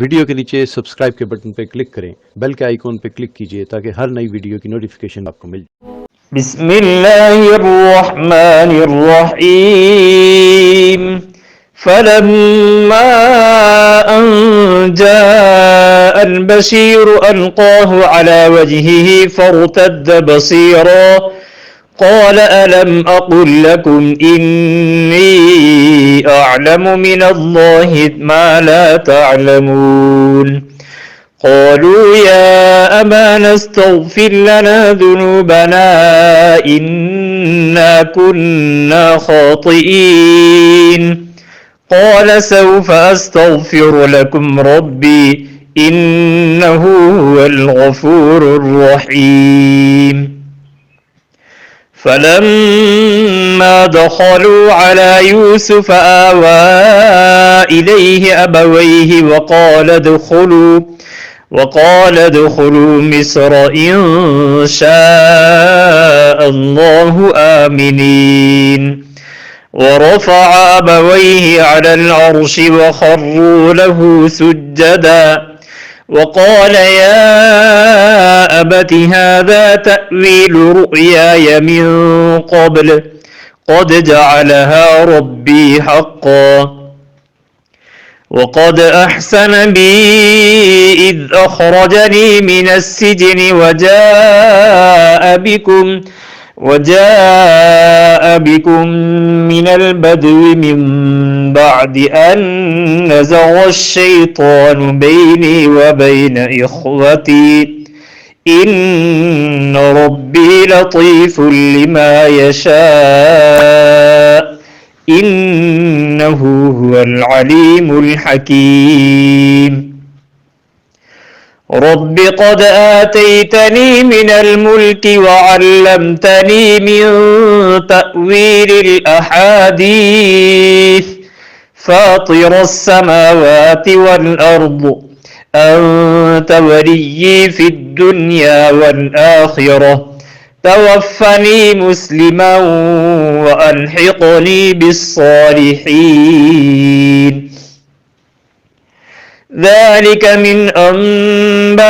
वीडियो के नीचे सब्सक्राइब के बटन पर क्लिक करें, बेल के आइकॉन पर क्लिक कीजिए ताकि हर नई वीडियो की नोटिफिकेशन आपको मिल जाए। बिस्मिल्लाहिर्रहमानिर्रहीम। फलम्मा अन जाअल बशीर अल्काहु अला वजहिही फर्तद्द बसीरा قال ألم أقل لكم إني أعلم من الله ما لا تعلمون قالوا يا أبانا استغفر لنا ذنوبنا إنا كنا خاطئين قال سوف أستغفر لكم ربي إنه هو الغفور الرحيم فلما دخلوا على يوسف آوى إليه أبويه وقال ادخلوا مصر إن شاء الله آمنين ورفع أبويه على العرش وخروا له سجدا وقال يا أبت هذا تأويل رؤياي من قبل قد جعلها ربي حقا وقد أحسن بي إذ أخرجني من السجن وجاء بكم من البدو من بعد أن نزغ الشيطان بيني وبين إخوتي إن ربي لطيف لما يشاء إنه هو العليم الحكيم رب قد آتيتني من الملك وعلمتني من تأويل الأحاديث فاطر السماوات والأرض أنت وليي في الدنيا والآخرة توفني مسلما وألحقني بالصالحين ذلك من أنباء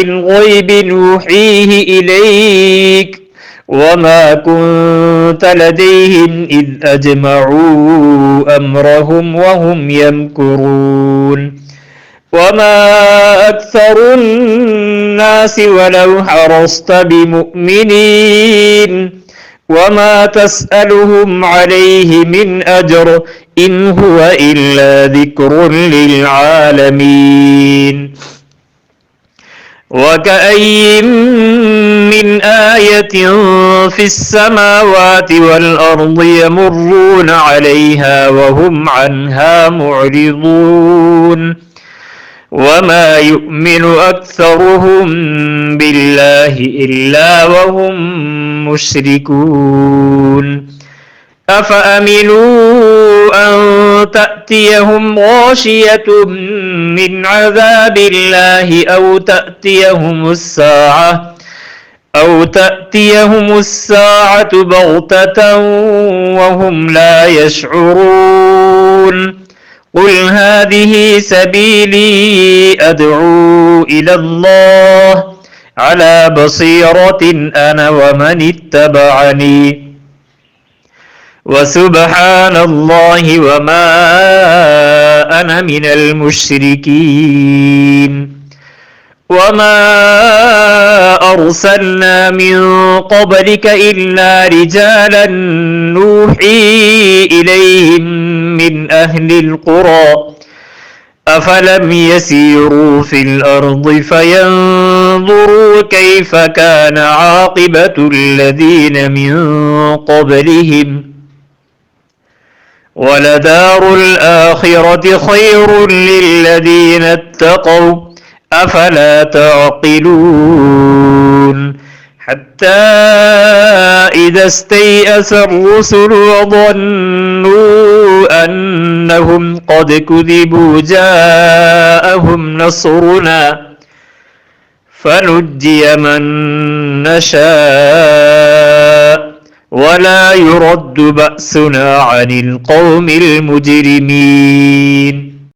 الغيب نوحيه إليك وما كنت لديهم إذ أجمعوا أمرهم وهم يمكرون وما أكثر الناس ولو حرصت بمؤمنين وما تسألهم عليه من أجر إن هو إلا ذكر للعالمين وكأي من آية في السماوات والأرض يمرون عليها وهم عنها معرضون وما يؤمن أكثرهم بالله إلا وهم مشركون أفأمنوا أن تأتيهم غاشية من عذاب الله أو تأتيهم الساعة بغتة وهم لا يشعرون قل هذه سبيلي أدعو إلى الله على بصيرة أنا ومن اتبعني وسبحان الله وما أنا من المشركين وما أرسلنا من قبلك إلا رجالا نوحي إليهم من أهل القرى أفلم يسيروا في الأرض فينظروا كيف كان عاقبة الذين من قبلهم ولدار الآخرة خير للذين اتقوا أفلا تعقلون حتى إذا استيأس الرسل وظنوا أنهم قد كذبوا جاءهم نصرنا فنجي من نشاء ولا يرد بأسنا عن القوم المجرمين